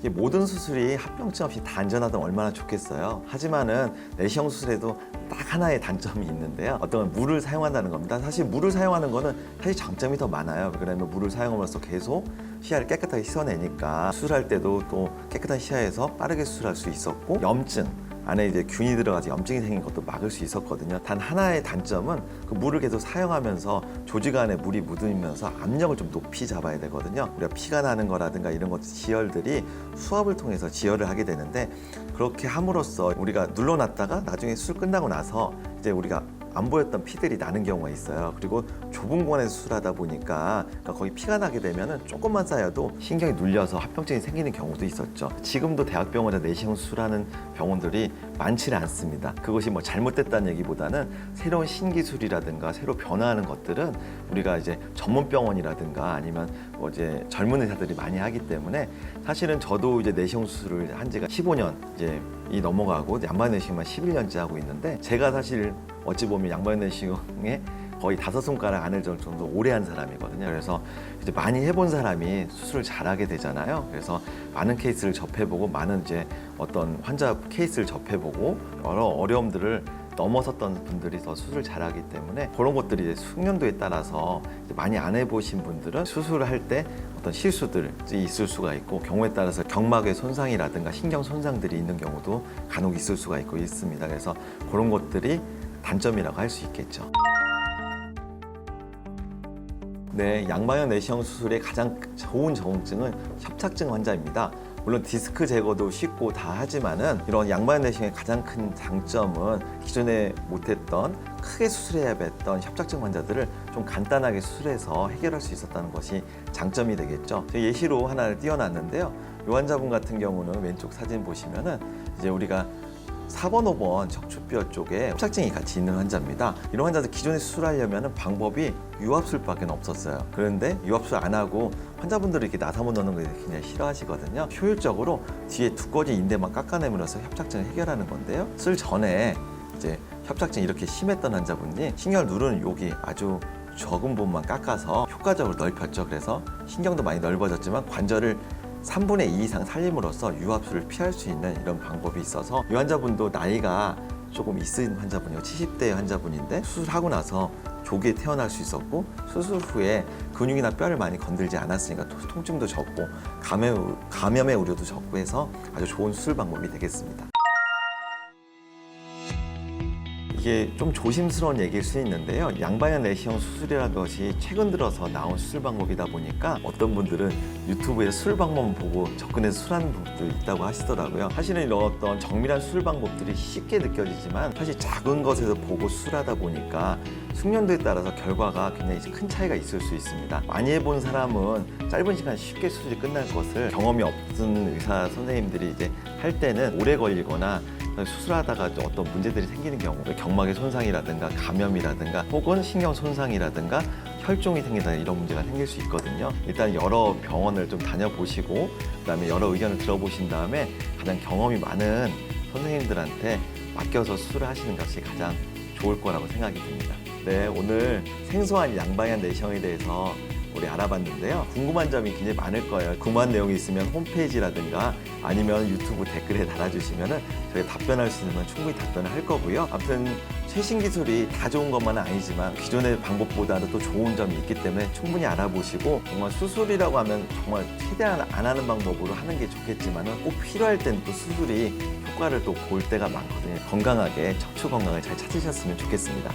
모든 수술이 합병증 없이 다 안전하다면 얼마나 좋겠어요. 하지만은 내시경 수술에도 딱 하나의 단점이 있는데요. 어떤 건 물을 사용한다는 겁니다. 사실 물을 사용하는 거는 사실 장점이 더 많아요. 그러면 물을 사용함으로써 계속 시야를 깨끗하게 씻어내니까 수술할 때도 또 깨끗한 시야에서 빠르게 수술할 수 있었고, 염증 안에 이제 균이 들어가서 염증이 생긴 것도 막을 수 있었거든요. 단 하나의 단점은 그 물을 계속 사용하면서 조직 안에 물이 묻으면서 압력을 좀 높이 잡아야 되거든요. 우리가 피가 나는 거라든가 이런 것 지혈들이 수압을 통해서 지혈을 하게 되는데, 그렇게 함으로써 우리가 눌러놨다가 나중에 수술 끝나고 나서 이제 우리가 안 보였던 피들이 나는 경우가 있어요. 그리고 좁은 공간에서 수술하다 보니까 거기 피가 나게 되면 조금만 쌓여도 신경이 눌려서 합병증이 생기는 경우도 있었죠. 지금도 대학병원에서 내시경 수술하는 병원들이 많지는 않습니다. 그것이 뭐 잘못됐다는 얘기보다는 새로운 신기술이라든가 새로 변화하는 것들은 우리가 이제 전문병원이라든가 아니면 뭐 이제 젊은 의사들이 많이 하기 때문에, 사실은 저도 이제 내시경 수술을 한 지가 15년 이제 이 넘어가고 양방 내시경만 11년째 하고 있는데, 제가 사실 어찌 보면 양방 내시경에 거의 5손가락 안을 정도 오래 한 사람이거든요. 그래서 이제 많이 해본 사람이 수술을 잘하게 되잖아요. 그래서 많은 케이스를 접해보고, 많은 이제 어떤 환자 케이스를 접해보고, 여러 어려움들을 넘어섰던 분들이 더 수술 잘하기 때문에, 그런 것들이 이제 숙련도에 따라서 이제 많이 안 해보신 분들은 수술을 할 때 어떤 실수들이 있을 수가 있고, 경우에 따라서 경막의 손상이라든가 신경 손상들이 있는 경우도 간혹 있을 수가 있습니다. 그래서 그런 것들이 단점이라고 할 수 있겠죠. 네, 양방향 내시경 수술의 가장 좋은 적응증은 협착증 환자입니다. 물론 디스크 제거도 쉽고 다 하지만은, 이런 양방향 내시경의 가장 큰 장점은 기존에 못했던, 크게 수술해야 했던 협착증 환자들을 좀 간단하게 수술해서 해결할 수 있었다는 것이 장점이 되겠죠. 제가 예시로 하나를 띄워놨는데요. 이 환자분 같은 경우는 왼쪽 사진 보시면은 이제 우리가 4번, 5번 척추뼈 쪽에 협착증이 같이 있는 환자입니다. 이런 환자들 기존에 수술하려면 방법이 유압술밖에 없었어요. 그런데 유압술 안 하고 환자분들이 이렇게 나사못 넣는 걸 굉장히 싫어하시거든요. 효율적으로 뒤에 두꺼워진 인대만 깎아내면서 협착증을 해결하는 건데요. 수술 전에 이제 협착증이 이렇게 심했던 환자분이 신경을 누르는 여기 아주 적은 부분만 깎아서 효과적으로 넓혔죠. 그래서 신경도 많이 넓어졌지만 관절을 3분의 2 이상 살림으로써 유압술을 피할 수 있는 이런 방법이 있어서, 이 환자분도 나이가 조금 있은 환자분이고 70대 환자분인데, 수술하고 나서 조기에 태어날 수 있었고, 수술 후에 근육이나 뼈를 많이 건들지 않았으니까 통증도 적고 감염의 우려도 적고 해서 아주 좋은 수술 방법이 되겠습니다. 이게 좀 조심스러운 얘기일 수 있는데요. 양방향 내시경 수술이라는 것이 최근 들어서 나온 수술 방법이다 보니까 어떤 분들은 유튜브에 수술 방법만 보고 접근해서 수술하는 분들도 있다고 하시더라고요. 사실은 이런 어떤 정밀한 수술 방법들이 쉽게 느껴지지만, 사실 작은 것에서 보고 수술하다 보니까 숙련도에 따라서 결과가 굉장히 큰 차이가 있을 수 있습니다. 많이 해본 사람은 짧은 시간 쉽게 수술이 끝날 것을, 경험이 없는 의사 선생님들이 이제 할 때는 오래 걸리거나 수술하다가 어떤 문제들이 생기는 경우, 경막의 손상이라든가 감염이라든가 혹은 신경 손상이라든가 혈종이 생긴다, 이런 문제가 생길 수 있거든요. 일단 여러 병원을 좀 다녀보시고, 그다음에 여러 의견을 들어보신 다음에 가장 경험이 많은 선생님들한테 맡겨서 수술을 하시는 것이 가장 좋을 거라고 생각이 듭니다. 네, 오늘 생소한 양방향 내시경에 대해서 우리 알아봤는데요. 궁금한 점이 굉장히 많을 거예요. 궁금한 내용이 있으면 홈페이지라든가 아니면 유튜브 댓글에 달아주시면 저희가 답변할 수 있는 건 충분히 답변을 할 거고요. 아무튼 최신 기술이 다 좋은 것만은 아니지만 기존의 방법보다도 또 좋은 점이 있기 때문에 충분히 알아보시고, 정말 수술이라고 하면 정말 최대한 안 하는 방법으로 하는 게 좋겠지만, 꼭 필요할 땐 또 수술이 효과를 또 볼 때가 많거든요. 건강하게 척추 건강을 잘 찾으셨으면 좋겠습니다.